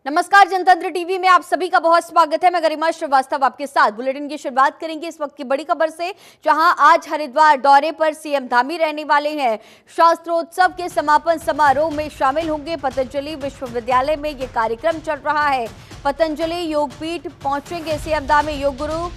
नमस्कार, जनतंत्र टीवी में आप सभी का बहुत स्वागत है। मैं गरिमा श्रीवास्तव आपके साथ। बुलेटिन की शुरुआत करेंगे इस वक्त की बड़ी खबर से, जहां आज हरिद्वार दौरे पर सीएम धामी रहने वाले हैं। शास्त्रोत्सव के समापन समारोह में शामिल होंगे। पतंजलि विश्वविद्यालय में ये कार्यक्रम चल रहा है। पतंजलि योगपीठ पहुंचेंगे सीएम धामी। योग गुरु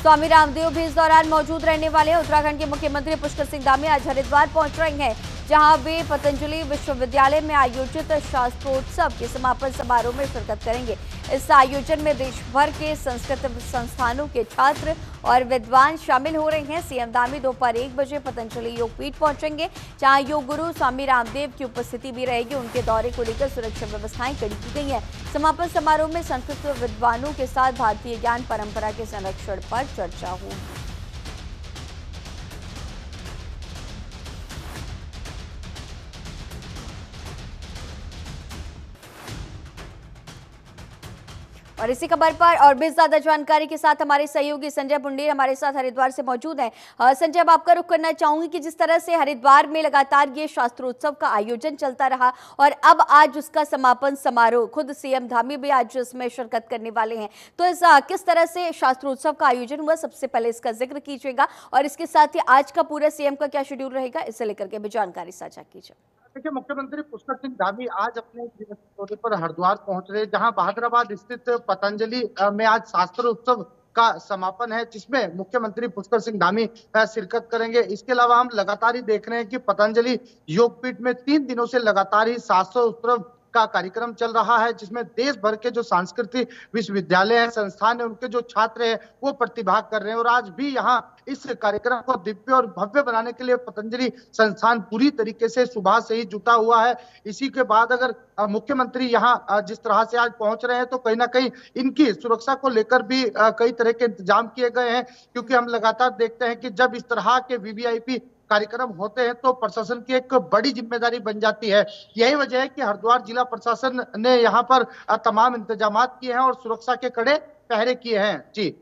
स्वामी रामदेव भी इस दौरान मौजूद रहने वाले हैं। उत्तराखंड के मुख्यमंत्री पुष्कर सिंह धामी आज हरिद्वार पहुंच रहे हैं, जहां वे पतंजलि विश्वविद्यालय में आयोजित शास्त्रोत्सव के समापन समारोह में शिरकत करेंगे। इस आयोजन में देश भर के संस्कृत संस्थानों के छात्र और विद्वान शामिल हो रहे हैं। सीएम धामी दोपहर 1 बजे पतंजलि योगपीठ पहुंचेंगे, जहां योग गुरु स्वामी रामदेव की उपस्थिति भी रहेगी। उनके दौरे को लेकर सुरक्षा व्यवस्थाएं कड़ी की गई हैं। समापन समारोह में संस्कृत विद्वानों के साथ भारतीय ज्ञान परंपरा के संरक्षण पर चर्चा होगी। और इसी खबर पर और भी ज्यादा जानकारी के साथ हमारे सहयोगी संजय पुंडेर हमारे साथ हरिद्वार से मौजूद हैं। संजय, अब आपका रुख करना चाहूंगी कि जिस तरह से हरिद्वार में लगातार ये शास्त्रोत्सव का आयोजन चलता रहा और अब आज उसका समापन समारोह, खुद सीएम धामी भी आज इसमें शिरकत करने वाले हैं, तो इस किस तरह से शास्त्रोत्सव का आयोजन हुआ, सबसे पहले इसका जिक्र कीजिएगा और इसके साथ ही आज का पूरा सीएम का क्या शेड्यूल रहेगा, इसे लेकर के भी जानकारी साझा कीजिए। देखिए, मुख्यमंत्री पुष्कर सिंह धामी आज अपने दौरे पर हरिद्वार पहुंच रहे, जहां बहादुराबाद स्थित पतंजलि में आज शास्त्र उत्सव का समापन है, जिसमें मुख्यमंत्री पुष्कर सिंह धामी शिरकत करेंगे। इसके अलावा हम लगातार ही देख रहे हैं कि पतंजलि योगपीठ में 3 दिनों से लगातार ही शास्त्र उत्सव का कार्यक्रम चल रहा है, जिसमें देश भर के जो सांस्कृतिक विश्वविद्यालय हैं, संस्थान है, उनके जो छात्र हैं वो प्रतिभाग कर रहे हैं। और आज भी यहाँ इस कार्यक्रम को दिव्य और भव्य बनाने के लिए पतंजलि संस्थान पूरी तरीके से सुबह से ही जुटा हुआ है। इसी के बाद अगर मुख्यमंत्री यहाँ जिस तरह से आज पहुंच रहे हैं, तो कहीं ना कहीं इनकी सुरक्षा को लेकर भी कई तरह के इंतजाम किए गए हैं, क्योंकि हम लगातार देखते हैं कि जब इस तरह के वीवीआईपी कार्यक्रम होते हैं तो प्रशासन की एक बड़ी जिम्मेदारी बन जाती है। यही वजह है कि हरिद्वार जिला प्रशासन ने यहाँ पर तमाम इंतजाम किए हैं और सुरक्षा के कड़े पहरे किए हैं। जी।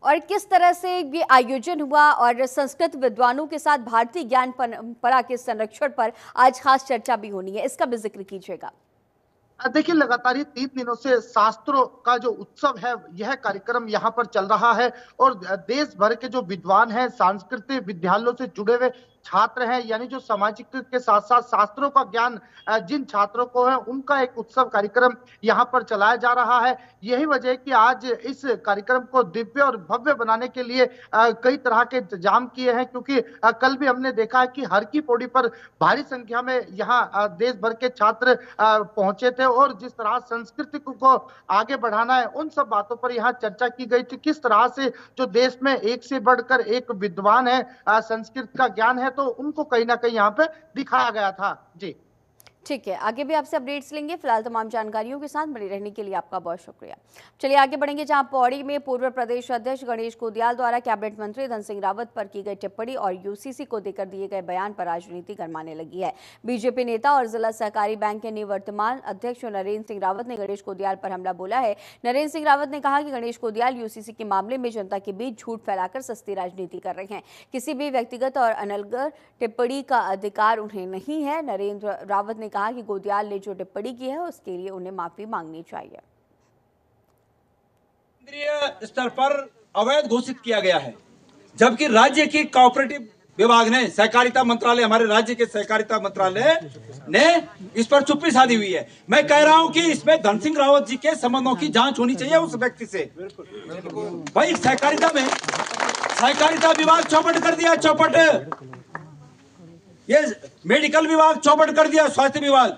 और किस तरह से ये आयोजन हुआ और संस्कृत विद्वानों के साथ भारतीय ज्ञान परंपरा के संरक्षण पर आज खास चर्चा भी होनी है, इसका भी जिक्र कीजिएगा। देखिए, लगातार 3 दिनों से शास्त्रों का जो उत्सव है, यह कार्यक्रम यहाँ पर चल रहा है और देश भर के जो विद्वान हैं, सांस्कृतिक विद्यालयों से जुड़े हुए छात्र हैं, यानी जो सामाजिक के साथ साथ शास्त्रों का ज्ञान जिन छात्रों को है, उनका एक उत्सव कार्यक्रम यहाँ पर चलाया जा रहा है। यही वजह है कि आज इस कार्यक्रम को दिव्य और भव्य बनाने के लिए कई तरह के इंतजाम किए हैं, क्योंकि कल भी हमने देखा है कि हर की पौड़ी पर भारी संख्या में यहाँ देश भर के छात्र पहुंचे थे और जिस तरह संस्कृति को आगे बढ़ाना है, उन सब बातों पर यहाँ चर्चा की गई थी। किस तरह से जो देश में एक से बढ़कर एक विद्वान है, संस्कृत का ज्ञान है, तो उनको कहीं ना कहीं यहाँ पे दिखाया गया था। जी ठीक है, आगे भी आपसे अपडेट्स लेंगे। फिलहाल तमाम जानकारियों के साथ बने रहने के लिए आपका बहुत शुक्रिया। चलिए आगे बढ़ेंगे, जहां पौड़ी में पूर्व प्रदेश अध्यक्ष गणेश कोदियाल द्वारा कैबिनेट मंत्री धन सिंह रावत पर की गई टिप्पणी और यूसीसी को देकर दिए गए बयान पर राजनीति गरमाने लगी है। बीजेपी नेता और जिला सहकारी बैंक के निवर्तमान अध्यक्ष नरेंद्र सिंह रावत ने गणेश कोदियाल पर हमला बोला है। नरेंद्र सिंह रावत ने कहा कि गणेश कोदियाल यूसीसी के मामले में जनता के बीच झूठ फैलाकर सस्ती राजनीति कर रहे हैं। किसी भी व्यक्तिगत और अनलगर टिप्पणी का अधिकार उन्हें नहीं है। नरेंद्र रावत ने कहा कि कोदियाल ने जो टिप्पणी की है उसके लिए उन्हें माफी मांगनी चाहिए। केंद्रीय स्तर पर अवैध घोषित किया गया है, जबकि राज्य की कोऑपरेटिव विभाग ने, सहकारिता मंत्रालय, हमारे राज्य के सहकारिता मंत्रालय ने इस पर चुप्पी साधी हुई है। मैं कह रहा हूं कि इसमें धन सिंह रावत जी के संबंधों की जांच होनी चाहिए उस व्यक्ति से। भाई, सहकारिता में सहकारिता विभाग चौपट कर दिया, चौपट। ये मेडिकल विभाग चौपट कर दिया, स्वास्थ्य विभाग।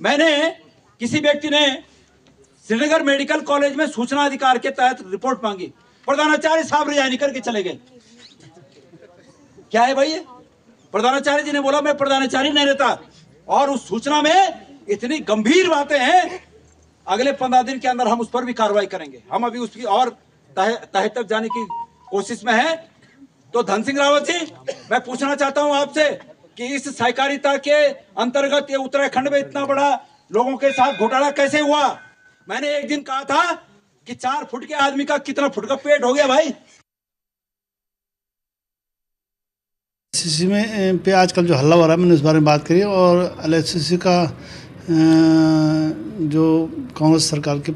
मैंने किसी व्यक्ति ने श्रीनगर मेडिकल कॉलेज में सूचना अधिकार के तहत रिपोर्ट मांगी, प्रधानाचार्य साहब रिजाइन करके चले गए। क्या है भाई? प्रधानाचार्य जी ने बोला मैं प्रधानाचार्य नहीं रहता, और उस सूचना में इतनी गंभीर बातें हैं। अगले 15 दिन के अंदर हम उस पर भी कार्रवाई करेंगे। हम अभी उसकी और तह तक जाने की कोशिश में है। तो धन सिंह रावत जी, मैं पूछना चाहता हूं आपसे कि इस सहकारिता के अंतर्गत ये उत्तराखंड में इतना बड़ा लोगों के साथ घोटाला कैसे हुआ? मैंने एक दिन कहा था कि 4 फुट के आदमी का कितना फुट का पेट हो गया भाई। एलएचसीसी में पे आजकल जो हल्ला हो रहा है, मैंने इस बारे में बात करी और एलएचसीसी का जो कांग्रेस सरकार के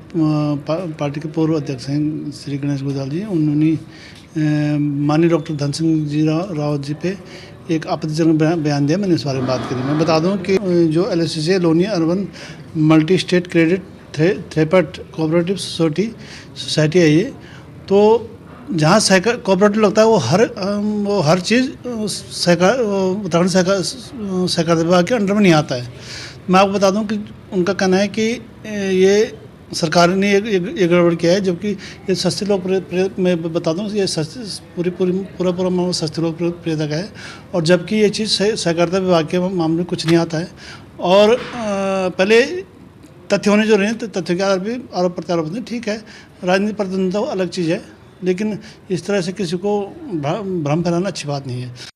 पार्टी के पूर्व अध्यक्ष हैं श्री गणेश गोयल जी, उन्होंने माननीय डॉक्टर धन सिंह जी रावत जी पे एक आपत्तिजनक बयान दिया। मैंने इस बारे में बात करी। मैं बता दूं कि जो LSCC Loniya urban multi state credit thrift cooperative society है ये, तो जहाँ सहकार कोऑपरेटिव लगता है वो हर चीज़ उत्तराखंड सहकारिता विभाग के अंडर में नहीं आता है। मैं आपको बता दूं कि उनका कहना है कि ये सरकार ने ये गड़बड़ किया है, जबकि ये सस्ते लोक मैं बता दूं ये पूरा मामला सस्ते लोक प्रियता का है, और जबकि ये चीज़ सहकारिता विभाग के मामले में कुछ नहीं आता है। और पहले तथ्य होने जो रहे हैं, तथ्य के आधार पर आरोप प्रत्यारोप नहीं, ठीक है, राजनीतिक प्रतिद्वंद्विता वो अलग चीज़ है, लेकिन इस तरह से किसी को भ्रम फैलाना अच्छी बात नहीं है।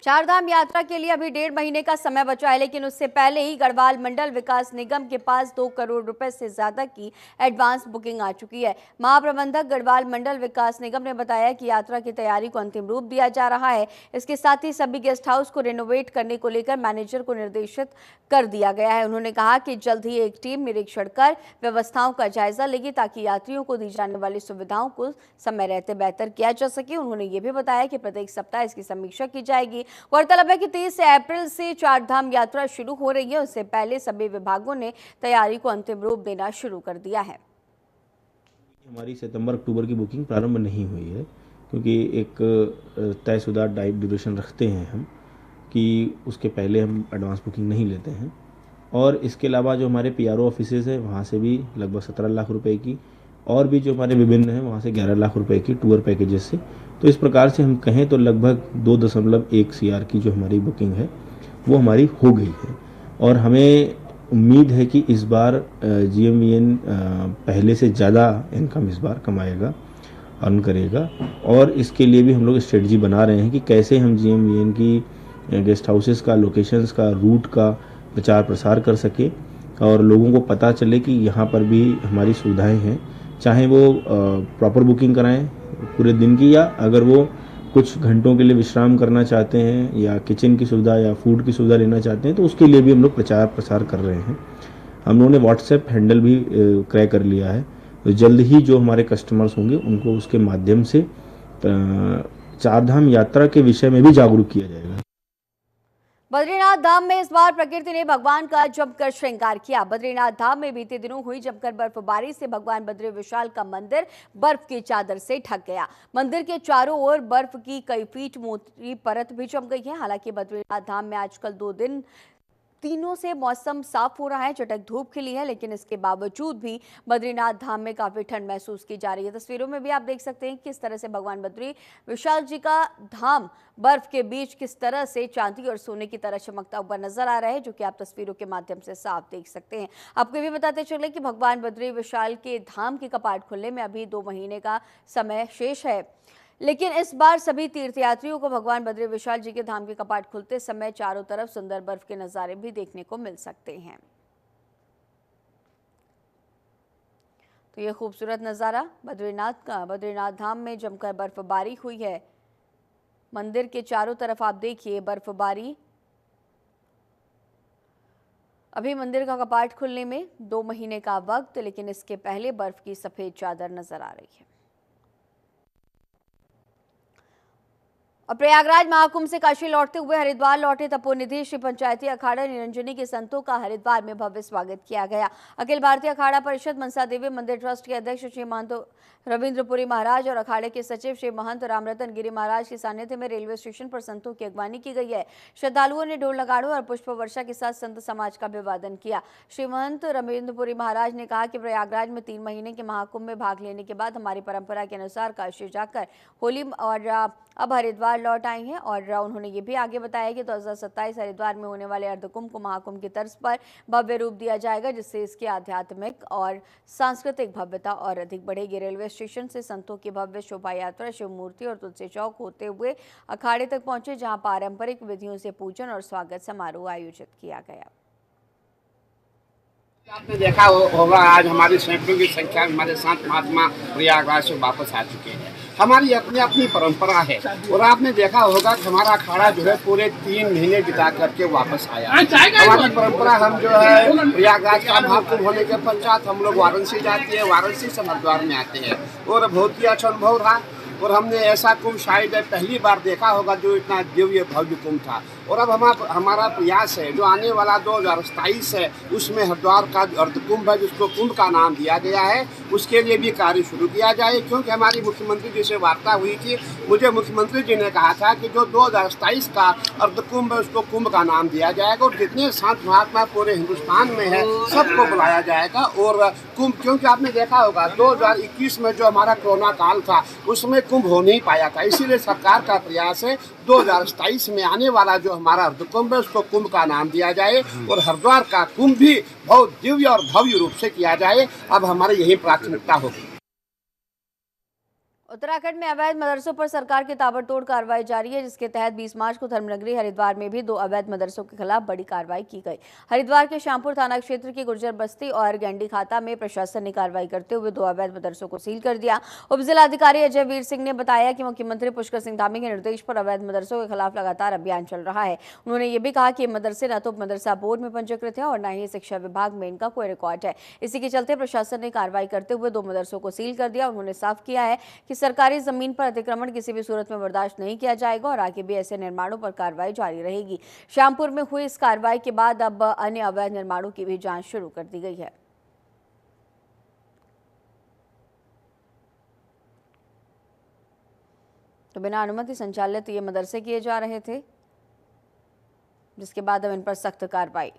चारधाम यात्रा के लिए अभी 1.5 महीने का समय बचा है, लेकिन उससे पहले ही गढ़वाल मंडल विकास निगम के पास 2 करोड़ रुपए से ज्यादा की एडवांस बुकिंग आ चुकी है। महाप्रबंधक गढ़वाल मंडल विकास निगम ने बताया कि यात्रा की तैयारी को अंतिम रूप दिया जा रहा है। इसके साथ ही सभी गेस्ट हाउस को रेनोवेट करने को लेकर मैनेजर को निर्देशित कर दिया गया है। उन्होंने कहा कि जल्द ही एक टीम निरीक्षण कर व्यवस्थाओं का जायजा लेगी, ताकि यात्रियों को दी जाने वाली सुविधाओं को समय रहते बेहतर किया जा सके। उन्होंने ये भी बताया कि प्रत्येक सप्ताह इसकी समीक्षा की जाएगी। गौरतलब है कि 30 अप्रैल से चारधाम यात्रा शुरू हो रही है। उससे पहले सभी विभागों ने तैयारी को अंतिम रूप देना शुरू कर दिया है। हमारी सितंबर-अक्टूबर की बुकिंग प्रारंभ नहीं हुई है, क्योंकि एक तयशुदा ड्यूरेशन रखते हैं हम कि उसके पहले हम एडवांस बुकिंग नहीं लेते हैं। और इसके अलावा जो हमारे PRO ऑफिसेज है वहाँ से भी लगभग 17 लाख रुपए की, और भी जो हमारे विभिन्न हैं वहाँ से 11 लाख रुपए की टूर पैकेजेस से। तो इस प्रकार से हम कहें तो लगभग 2.1 CR की जो हमारी बुकिंग है वो हमारी हो गई है। और हमें उम्मीद है कि इस बार GMVN पहले से ज़्यादा इनकम इस बार कमाएगा, अर्न करेगा। और इसके लिए भी हम लोग स्ट्रेटजी बना रहे हैं कि कैसे हम GMVN की गेस्ट हाउसेस का, लोकेशंस का, रूट का प्रचार प्रसार कर सके और लोगों को पता चले कि यहाँ पर भी हमारी सुविधाएं हैं, चाहे वो प्रॉपर बुकिंग कराएं पूरे दिन की, या अगर वो कुछ घंटों के लिए विश्राम करना चाहते हैं या किचन की सुविधा या फूड की सुविधा लेना चाहते हैं, तो उसके लिए भी हम लोग प्रचार प्रसार कर रहे हैं। हम लोगों ने व्हाट्सएप हैंडल भी क्रय कर लिया है, तो जल्द ही जो हमारे कस्टमर्स होंगे उनको उसके माध्यम से चारधाम यात्रा के विषय में भी जागरूक किया जाएगा। बद्रीनाथ धाम में इस बार प्रकृति ने भगवान का जमकर श्रृंगार किया। बद्रीनाथ धाम में बीते दिनों हुई जमकर बर्फबारी से भगवान बद्री विशाल का मंदिर बर्फ की चादर से ढक गया। मंदिर के चारों ओर बर्फ की कई फीट मोटी परत भी जम गई है। हालांकि बद्रीनाथ धाम में आजकल 2 दिनों से मौसम साफ हो रहा है, चटक धूप खिली है, लेकिन इसके बावजूद भी बद्रीनाथ धाम में काफी ठंड महसूस की जा रही है। तस्वीरों में भी आप देख सकते हैं किस तरह से भगवान बद्री विशाल जी का धाम बर्फ के बीच किस तरह से चांदी और सोने की तरह चमकता हुआ नजर आ रहा है, जो कि आप तस्वीरों के माध्यम से साफ देख सकते हैं। आपको भी बताते चले कि भगवान बद्री विशाल के धाम के कपाट खुलने में अभी 2 महीने का समय शेष है, लेकिन इस बार सभी तीर्थयात्रियों को भगवान बद्री विशाल जी के धाम के कपाट खुलते समय चारों तरफ सुंदर बर्फ के नजारे भी देखने को मिल सकते हैं। तो ये खूबसूरत नजारा बद्रीनाथ का, बद्रीनाथ धाम में जमकर बर्फबारी हुई है। मंदिर के चारों तरफ आप देखिए बर्फबारी। अभी मंदिर का कपाट खुलने में 2 महीने का वक्त, लेकिन इसके पहले बर्फ की सफेद चादर नजर आ रही है। और प्रयागराज महाकुंभ से काशी लौटते हुए हरिद्वार लौटे तपोनिधि श्री पंचायती अखाड़ा निरंजनी के संतों का हरिद्वार में भव्य स्वागत किया गया। अखिल भारतीय अखाड़ा परिषद मनसा देवी मंदिर ट्रस्ट के अध्यक्ष श्री महंत रविंद्रपुरी महाराज और अखाड़े के सचिव श्री महंत रामरतन गिरी महाराज के सानिध्य में रेलवे स्टेशन पर संतों की अगवानी की गई है। श्रद्धालुओं ने ढोल नगाड़ों और पुष्प वर्षा के साथ संत समाज का अभिवादन किया। श्री महंत रविंद्रपुरी महाराज ने कहा कि प्रयागराज में 3 महीने के महाकुंभ में भाग लेने के बाद हमारी परंपरा के अनुसार काशी जाकर होली और अब हरिद्वार लौट आए हैं। और उन्होंने ये भी आगे बताया कि 2027 हरिद्वार में होने वाले अर्धकुंभ को महाकुंभ की तर्ज पर भव्य रूप दिया जाएगा, जिससे इसकी आध्यात्मिक और सांस्कृतिक भव्यता और अधिक बढ़ेगी। रेलवे स्टेशन से संतों की भव्य शोभा यात्रा शिव मूर्ति और तुलसी चौक होते हुए अखाड़े तक पहुंचे, जहां पारंपरिक विधियों से पूजन और स्वागत समारोह आयोजित किया गया। आपने देखा होगा आज हमारी सैकड़ों की संख्या में हमारे संत महात्मा प्रयागराज से वापस आ चुके हैं। हमारी अपनी अपनी परंपरा है। और आपने देखा होगा कि हमारा अखाड़ा जो है पूरे 3 महीने बिता करके वापस आया। हमारी परंपरा, हम जो है प्रयागराज का महाकुंभ होने के पश्चात हम लोग वाराणसी जाते हैं, वाराणसी से हरिद्वार में आते हैं और बहुत ही अच्छा अनुभव रहा। और हमने ऐसा कुंभ शायद पहली बार देखा होगा जो इतना दिव्य भव्य कुंभ था। और अब हमारा प्रयास है जो आने वाला 2027 है उसमें हरिद्वार का अर्धकुंभ है जिसको कुंभ का नाम दिया गया है, उसके लिए भी कार्य शुरू किया जाए। क्योंकि हमारी मुख्यमंत्री जी से वार्ता हुई थी, मुझे मुख्यमंत्री जी ने कहा था कि जो 2027 का अर्धकुंभ है उसको कुंभ का नाम दिया जाएगा और जितने संत महात्मा पूरे हिंदुस्तान में है सबको बुलाया जाएगा। और कुंभ, क्योंकि आपने देखा होगा 2021 में जो हमारा कोरोना काल था उसमें कुंभ हो नहीं पाया था, इसीलिए सरकार का प्रयास है 2027 में आने वाला जो हमारा अर्धकुंभ है उसको कुंभ का नाम दिया जाए और हरिद्वार का कुंभ भी बहुत दिव्य और भव्य रूप से किया जाए। अब हमारी यही प्राथमिकता होगी। उत्तराखंड में अवैध मदरसों पर सरकार की ताबड़तोड़ कार्रवाई जारी है, जिसके तहत 20 मार्च को धर्मनगरी हरिद्वार में भी 2 अवैध मदरसों के खिलाफ बड़ी कार्रवाई की गई। हरिद्वार के श्यामपुर थाना क्षेत्र की गुर्जर बस्ती और गैंडी खाता में प्रशासन ने कार्रवाई करते हुए 2 अवैध मदरसों को सील कर दिया। उप जिलाधिकारी अजय वीर सिंह ने बताया कि मुख्यमंत्री पुष्कर सिंह धामी के निर्देश पर अवैध मदरसों के खिलाफ लगातार अभियान चल रहा है। उन्होंने ये भी कहा कि मदरसे न तो मदरसा बोर्ड में पंजीकृत है और न ही शिक्षा विभाग में इनका कोई रिकॉर्ड है। इसी के चलते प्रशासन ने कार्रवाई करते हुए 2 मदरसों को सील कर दिया। उन्होंने साफ किया है कि सरकारी जमीन पर अतिक्रमण किसी भी सूरत में बर्दाश्त नहीं किया जाएगा और आगे भी ऐसे निर्माणों पर कार्रवाई जारी रहेगी। श्यामपुर में हुई इस कार्रवाई के बाद अब अन्य अवैध निर्माणों की भी जांच शुरू कर दी गई है। तो बिना अनुमति संचालित ये मदरसे किए जा रहे थे, जिसके बाद अब इन पर सख्त कार्रवाई।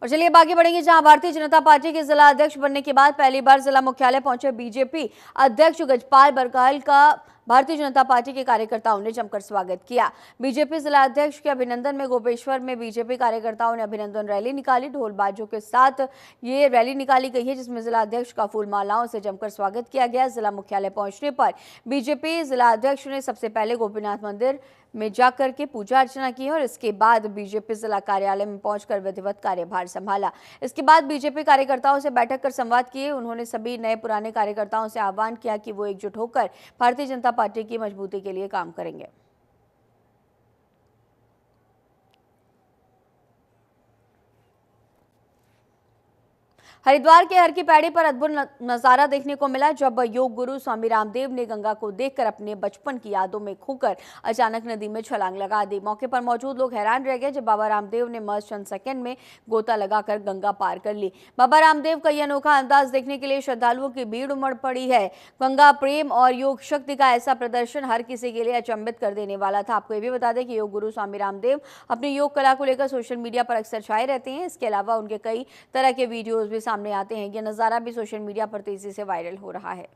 और चलिए आगे बढ़ेंगे, जहां भारतीय जनता पार्टी के जिला अध्यक्ष बनने के बाद पहली बार जिला मुख्यालय पहुंचे बीजेपी अध्यक्ष गजपाल बरकहाल का भारतीय जनता पार्टी के कार्यकर्ताओं ने जमकर स्वागत किया। बीजेपी जिला अध्यक्ष के अभिनंदन में गोपेश्वर में बीजेपी कार्यकर्ताओं ने अभिनंदन रैली निकाली। ढोल बाजों के साथ ये रैली निकाली गई है, जिसमें जिला अध्यक्ष का फूल मालाओं से जमकर स्वागत किया गया। जिला मुख्यालय पहुंचने पर बीजेपी जिला अध्यक्ष ने सबसे पहले गोपीनाथ मंदिर में जाकर के पूजा अर्चना की और इसके बाद बीजेपी जिला कार्यालय में पहुंचकर विधिवत कार्यभार संभाला। इसके बाद बीजेपी कार्यकर्ताओं से बैठक कर संवाद किए। उन्होंने सभी नए पुराने कार्यकर्ताओं से आह्वान किया कि वो एकजुट होकर भारतीय जनता पार्टी की मजबूती के लिए काम करेंगे। हरिद्वार के हर की पैड़ी पर अद्भुत नजारा देखने को मिला, जब योग गुरु स्वामी रामदेव ने गंगा को देखकर अपने बचपन की यादों में खोकर अचानक नदी में छलांग लगा दी। मौके पर मौजूद लोग हैरान रह गए जब बाबा रामदेव ने महज चंद सेकंड में गोता लगाकर गंगा पार कर ली। बाबा रामदेव का यह अनोखा अंदाज देखने के लिए श्रद्धालुओं की भीड़ उमड़ पड़ी है। गंगा प्रेम और योग शक्ति का ऐसा प्रदर्शन हर किसी के लिए अचंभित कर देने वाला था। आपको ये भी बता दें कि योग गुरु स्वामी रामदेव अपनी योग कला को लेकर सोशल मीडिया पर अक्सर छाए रहते हैं। इसके अलावा उनके कई तरह के वीडियोज भी सामने आते हैं। यह नजारा भी सोशल मीडिया पर तेजी से वायरल हो रहा है।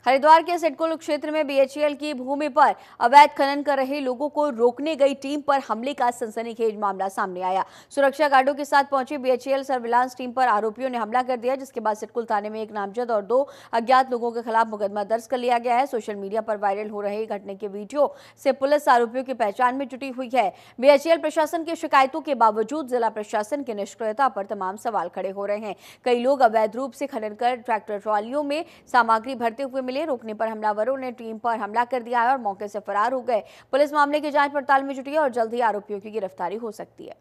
हरिद्वार के सिडकुल क्षेत्र में बीएचईएल की भूमि पर अवैध खनन कर रहे लोगों को रोकने गई टीम पर हमले का सनसनीखेज मामला सामने आया। सुरक्षा गार्डों के साथ पहुंची बीएचईएल सर्विलांस टीम पर आरोपियों ने हमला कर दिया, जिसके बाद सिडकुल थाने में एक नामजद और 2 अज्ञात लोगों के खिलाफ मुकदमा दर्ज कर लिया गया है। सोशल मीडिया पर वायरल हो रहे घटने के वीडियो से पुलिस आरोपियों की पहचान में जुटी हुई है। बीएचईएल प्रशासन की शिकायतों के बावजूद जिला प्रशासन की निष्क्रियता पर तमाम सवाल खड़े हो रहे हैं। कई लोग अवैध रूप से खनन कर ट्रैक्टर ट्रॉलियों में सामग्री भरते हुए मिले। रोकने पर हमलावरों ने टीम पर हमला कर दिया है और मौके से फरार हो गए। पुलिस मामले की जांच पड़ताल में जुटी है और जल्द ही आरोपियों की गिरफ्तारी हो सकती है।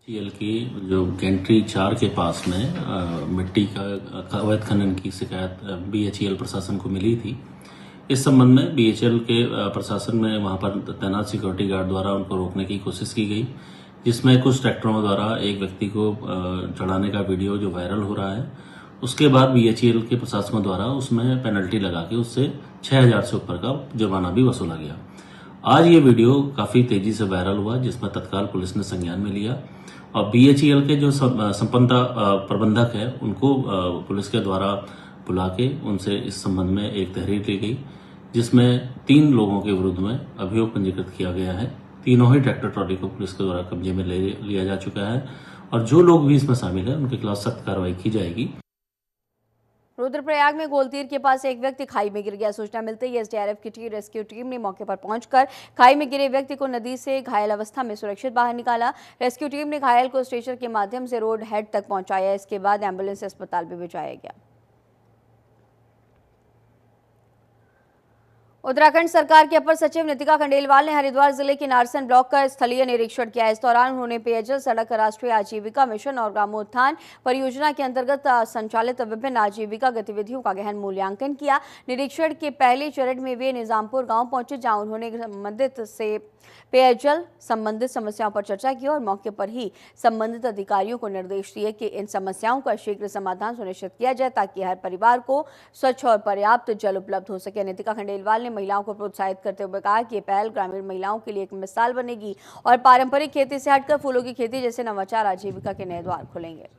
बीएचईएल की जो गेंट्री 4 के पास में मिट्टी का अवैध खनन की शिकायत बीएचईएल प्रशासन को मिली थी। इस संबंध में बीएचईएल के प्रशासन में वहां पर तैनात सिक्योरिटी गार्ड द्वारा उनको रोकने की कोशिश की गई, जिसमें कुछ ट्रैक्टरों द्वारा एक व्यक्ति को चढ़ाने का वीडियो जो वायरल हो रहा है। उसके बाद बीएचईएल के प्रशासकों द्वारा उसमें पेनल्टी लगा के उससे 6000 से ऊपर का जुर्माना भी वसूला गया। आज ये वीडियो काफी तेजी से वायरल हुआ, जिसमें तत्काल पुलिस ने संज्ञान में लिया और बीएचईएल के जो संपन्नता प्रबंधक है उनको पुलिस के द्वारा बुला के उनसे इस संबंध में एक तहरीर ली गई, जिसमें 3 लोगों के विरुद्ध में अभियोग पंजीकृत किया गया है। तीनों ही ट्रैक्टर ट्रॉली को पुलिस के द्वारा कब्जे में ले लिया जा चुका है और जो लोग भी इसमें शामिल है उनके खिलाफ सख्त कार्रवाई की जाएगी। रुद्रप्रयाग में गोलतीर के पास एक व्यक्ति खाई में गिर गया। सूचना मिलते ही एसडीआरएफ की रेस्क्यू टीम ने मौके पर पहुंचकर खाई में गिरे व्यक्ति को नदी से घायल अवस्था में सुरक्षित बाहर निकाला। रेस्क्यू टीम ने घायल को स्ट्रेचर के माध्यम से रोड हेड तक पहुंचाया। इसके बाद एम्बुलेंस अस्पताल में भिजवाया गया। उत्तराखंड सरकार के अपर सचिव नितिका खंडेलवाल ने हरिद्वार जिले के नारसन ब्लॉक का स्थलीय निरीक्षण किया। इस दौरान उन्होंने पेयजल, सड़क, राष्ट्रीय आजीविका मिशन और ग्रामोत्थान परियोजना के अंतर्गत संचालित विभिन्न आजीविका गतिविधियों का गहन मूल्यांकन किया। निरीक्षण के पहले चरण में वे निजामपुर गांव पहुंचे, जहां उन्होंने संबंधित से पेयजल संबंधित समस्याओं पर चर्चा की और मौके पर ही संबंधित अधिकारियों को निर्देश दिए कि इन समस्याओं का शीघ्र समाधान सुनिश्चित किया जाए, ताकि हर परिवार को स्वच्छ और पर्याप्त जल उपलब्ध हो सके। नितिका खंडेलवाल ने महिलाओं को प्रोत्साहित करते हुए कहा कि ये पहल ग्रामीण महिलाओं के लिए एक मिसाल बनेगी और पारंपरिक खेती से हटकर फूलों की खेती जैसे नवाचार आजीविका के नए द्वार खुलेंगे।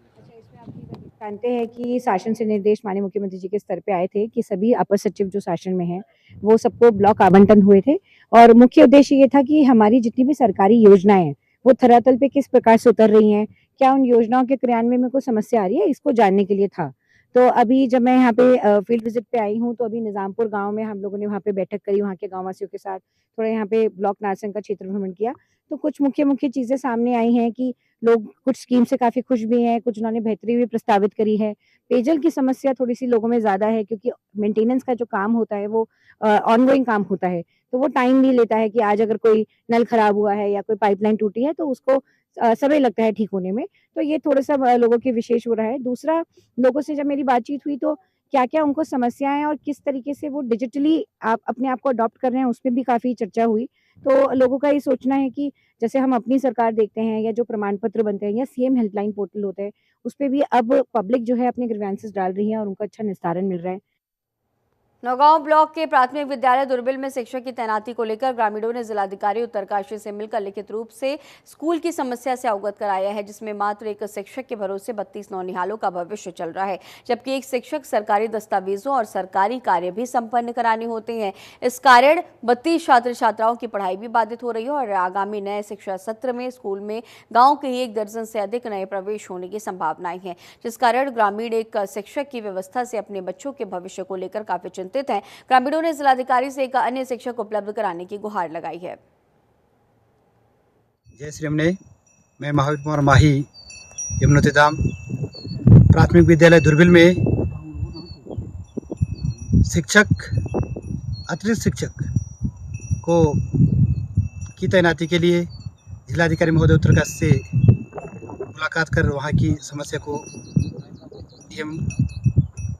जानते हैं कि शासन से निर्देश माननीय मुख्यमंत्री जी के स्तर पे आए थे कि सभी अपर सचिव जो शासन में हैं वो सबको ब्लॉक आवंटन हुए थे और मुख्य उद्देश्य ये था कि हमारी जितनी भी सरकारी योजनाएं हैं वो धरातल पे किस प्रकार से उतर रही हैं, क्या उन योजनाओं के क्रियान्वयन में कोई समस्या आ रही है, इसको जानने के लिए था। तो अभी जब मैं यहाँ पे फील्ड विजिट पे आई हूँ तो अभी निजामपुर गांव में हम लोगों ने वहाँ पे बैठक करी, वहाँ के गाँव वासियों के साथ थोड़ा यहाँ पे ब्लॉक नारसन का क्षेत्र भ्रमण किया। तो कुछ मुख्य चीजें सामने आई हैं कि लोग कुछ स्कीम से काफी खुश भी हैं, कुछ उन्होंने बेहतरी भी प्रस्तावित करी है। पेयजल की समस्या थोड़ी सी लोगों में ज्यादा है क्योंकि मेंटेनेंस का जो काम होता है वो ऑनगोइंग काम होता है, तो वो टाइम भी लेता है कि आज अगर कोई नल खराब हुआ है या कोई पाइपलाइन टूटी है तो उसको समय लगता है ठीक होने में। तो ये थोड़ा सा लोगों के विशेष हो रहा है। दूसरा, लोगों से जब मेरी बातचीत हुई तो क्या क्या उनको समस्याएं हैं और किस तरीके से वो डिजिटली आप अपने आप को अडॉप्ट कर रहे हैं, उसमें भी काफी चर्चा हुई। तो लोगों का ये सोचना है कि जैसे हम अपनी सरकार देखते हैं या जो प्रमाण पत्र बनते हैं या सीएम हेल्पलाइन पोर्टल होते हैं, उस पर भी अब पब्लिक जो है अपने ग्रीवेंसेस डाल रही है और उनको अच्छा निस्तारण मिल रहा है। नौगांव ब्लॉक के प्राथमिक विद्यालय दुर्बिल में शिक्षक की तैनाती को लेकर ग्रामीणों ने जिलाधिकारी उत्तरकाशी से मिलकर लिखित रूप से स्कूल की समस्या से अवगत कराया है, जिसमें मात्र एक शिक्षक के भरोसे 32 नौनिहालों का भविष्य चल रहा है, जबकि एक शिक्षक सरकारी दस्तावेजों और सरकारी कार्य भी संपन्न कराने होते हैं। इस कारण 32 छात्र छात्राओं की पढ़ाई भी बाधित हो रही है और आगामी नए शिक्षा सत्र में स्कूल में गाँव के ही 1 दर्जन से अधिक नए प्रवेश होने की संभावनाएं हैं, जिस कारण ग्रामीण एक शिक्षक की व्यवस्था से अपने बच्चों के भविष्य को लेकर काफी चिंतित हैं। ग्रामीणों ने जिलाधिकारी से एक अन्य शिक्षक उपलब्ध कराने की गुहार लगाई है। जय श्री राम। मैं महावीर कुमार माही, यमुनोत्री धाम प्राथमिक विद्यालय दुर्बिल में अतिरिक्त शिक्षक को की तैनाती के लिए जिलाधिकारी महोदय उत्तरकाशी से मुलाकात कर वहाँ की समस्या को डीएम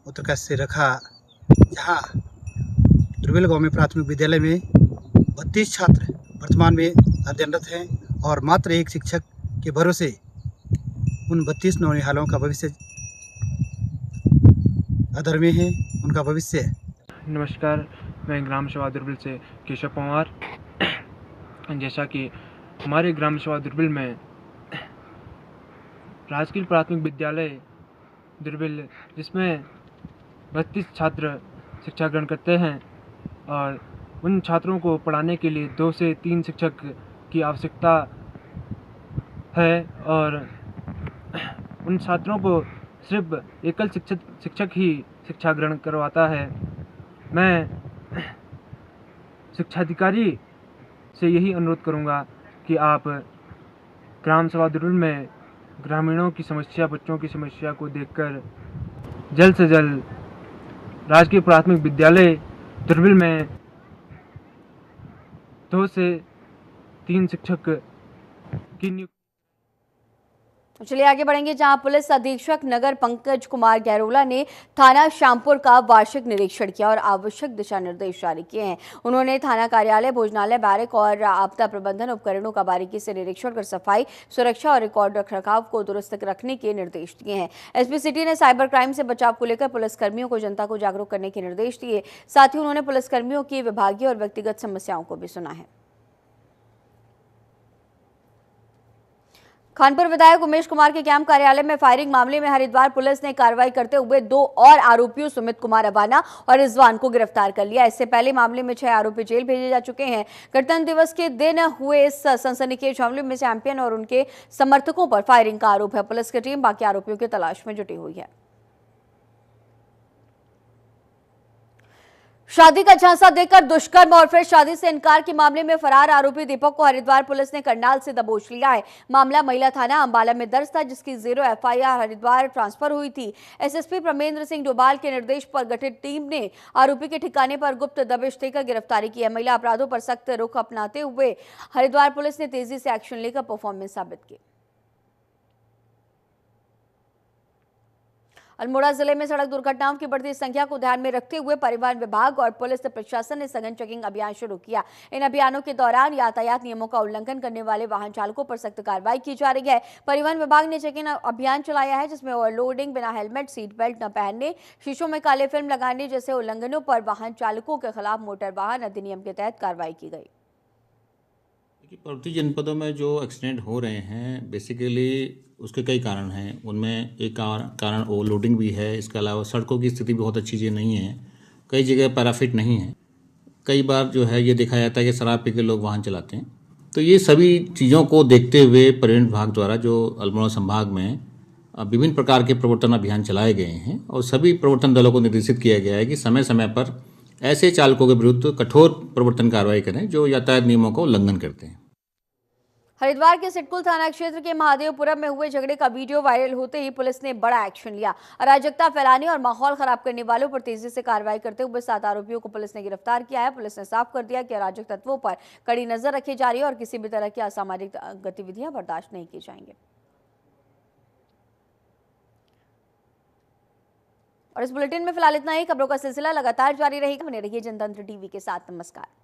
उत्तरकाशी से रखा, जहाँ दुर्बिल गांव में प्राथमिक विद्यालय में 32 छात्र वर्तमान में अध्ययनरत हैं और मात्र एक शिक्षक के भरोसे उन 32 नौनिहालों का भविष्य अधर में है, उनका भविष्य। नमस्कार, मैं ग्राम सभा दुर्बिल से केशव पंवार। जैसा कि हमारे ग्राम सभा दुर्बिल में राजकीय प्राथमिक विद्यालय दुर्बिल, जिसमें 32 छात्र शिक्षा ग्रहण करते हैं और उन छात्रों को पढ़ाने के लिए 2 से 3 शिक्षक की आवश्यकता है और उन छात्रों को सिर्फ एकल शिक्षक ही शिक्षा ग्रहण करवाता है। मैं शिक्षाधिकारी से यही अनुरोध करूंगा कि आप ग्राम सभा दुर्बिल में ग्रामीणों की समस्या, बच्चों की समस्या को देखकर जल्द से जल्द राजकीय प्राथमिक विद्यालय दुर्बिल में 2 से 3 शिक्षक की नियुक्ति। चलिए आगे बढ़ेंगे, जहां पुलिस अधीक्षक नगर पंकज कुमार गहरोला ने थाना श्यामपुर का वार्षिक निरीक्षण किया और आवश्यक दिशा निर्देश जारी किए हैं। उन्होंने थाना कार्यालय, भोजनालय, बैरक और आपदा प्रबंधन उपकरणों का बारीकी से निरीक्षण कर सफाई, सुरक्षा और रिकॉर्ड रखरखाव को दुरुस्त रखने के निर्देश दिए हैं। एसपी सिटी ने साइबर क्राइम से बचाव को लेकर पुलिसकर्मियों को जनता को जागरूक करने के निर्देश दिए। साथ ही उन्होंने पुलिसकर्मियों की विभागीय और व्यक्तिगत समस्याओं को भी सुना है। खानपुर विधायक उमेश कुमार के कैंप कार्यालय में फायरिंग मामले में हरिद्वार पुलिस ने कार्रवाई करते हुए 2 और आरोपियों सुमित कुमार अबाना और रिजवान को गिरफ्तार कर लिया। इससे पहले मामले में 6 आरोपी जेल भेजे जा चुके हैं। गणतंत्र दिवस के दिन हुए इस सनसनीखेज हमले में चैंपियन और उनके समर्थकों पर फायरिंग का आरोप है। पुलिस की टीम बाकी आरोपियों की तलाश में जुटी हुई है। शादी का झांसा देकर दुष्कर्म और फिर शादी से इनकार के मामले में फरार आरोपी दीपक को हरिद्वार पुलिस ने करनाल से दबोच लिया है। मामला महिला थाना अंबाला में दर्ज था, जिसकी 0 एफआईआर हरिद्वार ट्रांसफर हुई थी। एसएसपी प्रमेंद्र सिंह डोभाल के निर्देश पर गठित टीम ने आरोपी के ठिकाने पर गुप्त दबिश देकर गिरफ्तारी की है। महिला अपराधों पर सख्त रुख अपनाते हुए हरिद्वार पुलिस ने तेजी से एक्शन लेकर परफॉर्मेंस साबित की। अल्मोड़ा जिले में सड़क दुर्घटनाओं की बढ़ती संख्या को ध्यान में रखते हुए परिवहन विभाग और पुलिस प्रशासन ने सघन चेकिंग अभियान शुरू किया। इन अभियानों के दौरान यातायात नियमों का उल्लंघन करने वाले वाहन चालकों पर सख्त कार्रवाई की जा रही है। परिवहन विभाग ने चेकिंग अभियान चलाया है, जिसमें ओवरलोडिंग, बिना हेलमेट, सीट बेल्ट न पहनने, शीशों में काले फिल्म लगाने जैसे उल्लंघनों पर वाहन चालकों के खिलाफ मोटर वाहन अधिनियम के तहत कार्रवाई की गई। पर्वतीय जनपदों में जो एक्सीडेंट हो रहे हैं बेसिकली उसके कई कारण हैं। उनमें एक कारण ओवरलोडिंग भी है। इसके अलावा सड़कों की स्थिति बहुत अच्छी चीज़ नहीं है, कई जगह पैराफिट नहीं है। कई बार जो है ये देखा जाता है कि शराब पी के लोग वाहन चलाते हैं। तो ये सभी चीज़ों को देखते हुए परिवहन विभाग द्वारा जो अल्मोड़ा संभाग में विभिन्न प्रकार के प्रवर्तन अभियान चलाए गए हैं और सभी प्रवर्तन दलों को निर्देशित किया गया है कि समय समय पर ऐसे चालकों के विरुद्ध कठोर प्रवर्तन कार्रवाई करें जो यातायात नियमों का उल्लंघन करते हैं। हरिद्वार के सिटकुल थाना क्षेत्र के महादेवपुरम में हुए झगड़े का वीडियो वायरल होते ही पुलिस ने बड़ा एक्शन लिया। अराजकता फैलाने और माहौल खराब करने वालों पर तेजी से कार्रवाई करते हुए 7 आरोपियों को पुलिस ने गिरफ्तार किया है। पुलिस ने साफ कर दिया कि अराजक तत्वों पर कड़ी नजर रखी जा रही है और किसी भी तरह की असामाजिक गतिविधियां बर्दाश्त नहीं की जाएंगी। और इस बुलेटिन में फिलहाल इतना ही। खबरों का सिलसिला लगातार जारी रहेगा। बने रहिए जनतंत्र टीवी के साथ। नमस्कार।